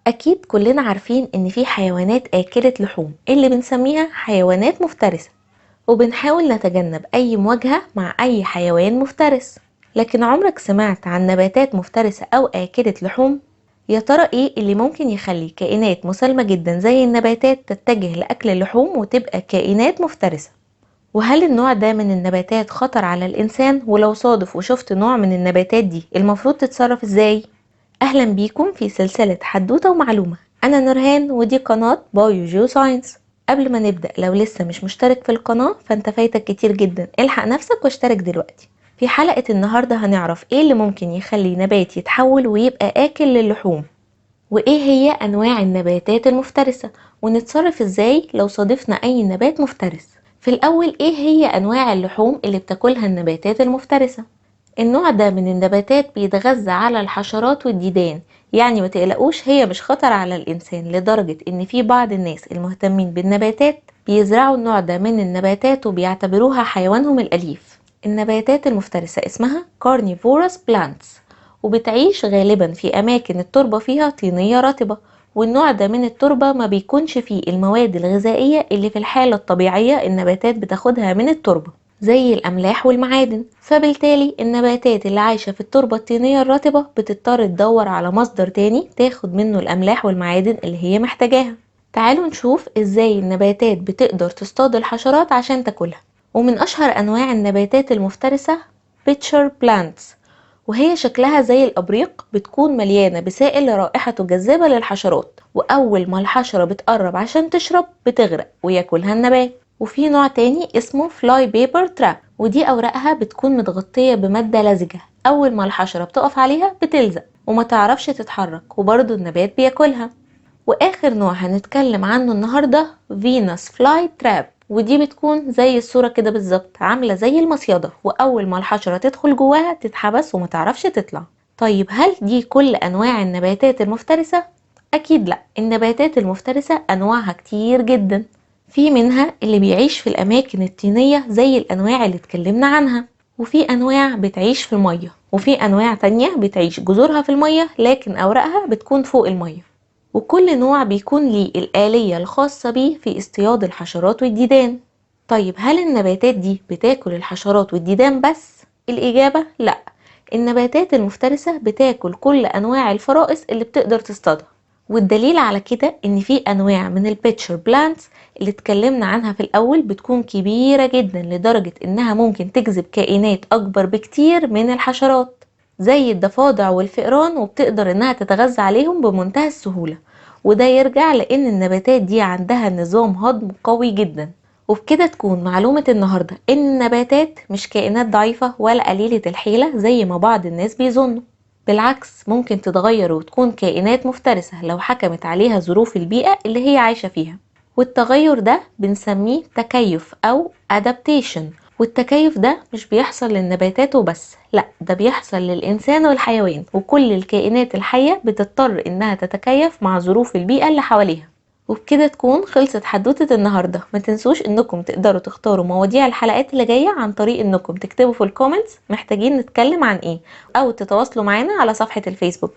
أكيد كلنا عارفين إن في حيوانات آكلة لحوم اللي بنسميها حيوانات مفترسة، وبنحاول نتجنب أي مواجهة مع أي حيوان مفترس. لكن عمرك سمعت عن نباتات مفترسة أو آكلة لحوم؟ يا ترى إيه اللي ممكن يخلي كائنات مسالمة جدا زي النباتات تتجه لأكل اللحوم وتبقى كائنات مفترسة؟ وهل النوع ده من النباتات خطر على الإنسان؟ ولو صادف وشفت نوع من النباتات دي المفروض تتصرف إزاي؟ أهلا بيكم في سلسلة حدوتة ومعلومة. أنا نورهان ودي قناة بايو جيو ساينس. قبل ما نبدأ، لو لسه مش مشترك في القناة فانت فايتك كتير جدا، الحق نفسك واشترك دلوقتي. في حلقة النهاردة هنعرف ايه اللي ممكن يخلي نبات يتحول ويبقى آكل للحوم، وايه هي أنواع النباتات المفترسة، ونتصرف ازاي لو صادفنا أي نبات مفترس. في الأول، ايه هي أنواع اللحوم اللي بتاكلها النباتات المفترسة؟ النوع ده من النباتات بيتغذى على الحشرات والديدان، يعني ما تقلقوش، هي مش خطر على الإنسان، لدرجة إن في بعض الناس المهتمين بالنباتات بيزرعوا النوع ده من النباتات وبيعتبروها حيوانهم الأليف. النباتات المفترسة اسمها Carnivorous Plants، وبتعيش غالبا في أماكن التربة فيها طينية رطبة، والنوع ده من التربة ما بيكونش فيه المواد الغذائية اللي في الحالة الطبيعية النباتات بتاخدها من التربة، زي الأملاح والمعادن. فبالتالي النباتات اللي عايشة في التربة الطينية الرطبة بتضطر تدور على مصدر تاني تاخد منه الأملاح والمعادن اللي هي محتاجاها. تعالوا نشوف ازاي النباتات بتقدر تصطاد الحشرات عشان تاكلها. ومن أشهر أنواع النباتات المفترسة Pitcher Plants، وهي شكلها زي الأبريق، بتكون مليانة بسائل رائحته جذابة للحشرات، وأول ما الحشرة بتقرب عشان تشرب بتغرق وياكلها النبات. وفي نوع تاني اسمه فلاي بيبر تراب، ودي أوراقها بتكون متغطية بمادة لزجة، أول ما الحشرة بتقف عليها بتلزق وما تعرفش تتحرك، وبرضه النبات بياكلها. واخر نوع هنتكلم عنه النهاردة فينوس فلاي تراب، ودي بتكون زي الصورة كده بالظبط، عاملة زي المصيدة، واول ما الحشرة تدخل جواها تتحبس وما تعرفش تطلع. طيب، هل دي كل انواع النباتات المفترسة؟ اكيد لا، النباتات المفترسة انواعها كتير جدا. في منها اللي بيعيش في الاماكن الطينية زي الانواع اللي اتكلمنا عنها، وفي انواع بتعيش في المية، وفي انواع تانية بتعيش جذورها في المية لكن اوراقها بتكون فوق المية. وكل نوع بيكون ليه الآلية الخاصة بيه في اصطياد الحشرات والديدان. طيب، هل النباتات دي بتاكل الحشرات والديدان بس؟ الإجابة لأ، النباتات المفترسة بتاكل كل أنواع الفرائس اللي بتقدر تصطادها. والدليل على كده إن في أنواع من البيتشر بلانتس اللي اتكلمنا عنها في الأول بتكون كبيرة جدا لدرجة إنها ممكن تجذب كائنات أكبر بكتير من الحشرات زي الضفادع والفئران، وبتقدر إنها تتغذى عليهم بمنتهى السهولة. وده يرجع لأن النباتات دي عندها نظام هضم قوي جدا. وبكده تكون معلومة النهاردة إن النباتات مش كائنات ضعيفة ولا قليلة الحيلة زي ما بعض الناس بيظنوا. بالعكس، ممكن تتغير وتكون كائنات مفترسة لو حكمت عليها ظروف البيئة اللي هي عايشة فيها. والتغير ده بنسميه تكيف أو adaptation. والتكيف ده مش بيحصل للنباتات وبس، لا، ده بيحصل للإنسان والحيوان، وكل الكائنات الحية بتضطر إنها تتكيف مع ظروف البيئة اللي حواليها. وبكده تكون خلصت حدوتة النهاردة. ما تنسوش انكم تقدروا تختاروا مواضيع الحلقات اللي جاية عن طريق انكم تكتبوا في الكومنتس محتاجين نتكلم عن ايه، او تتواصلوا معانا على صفحة الفيسبوك.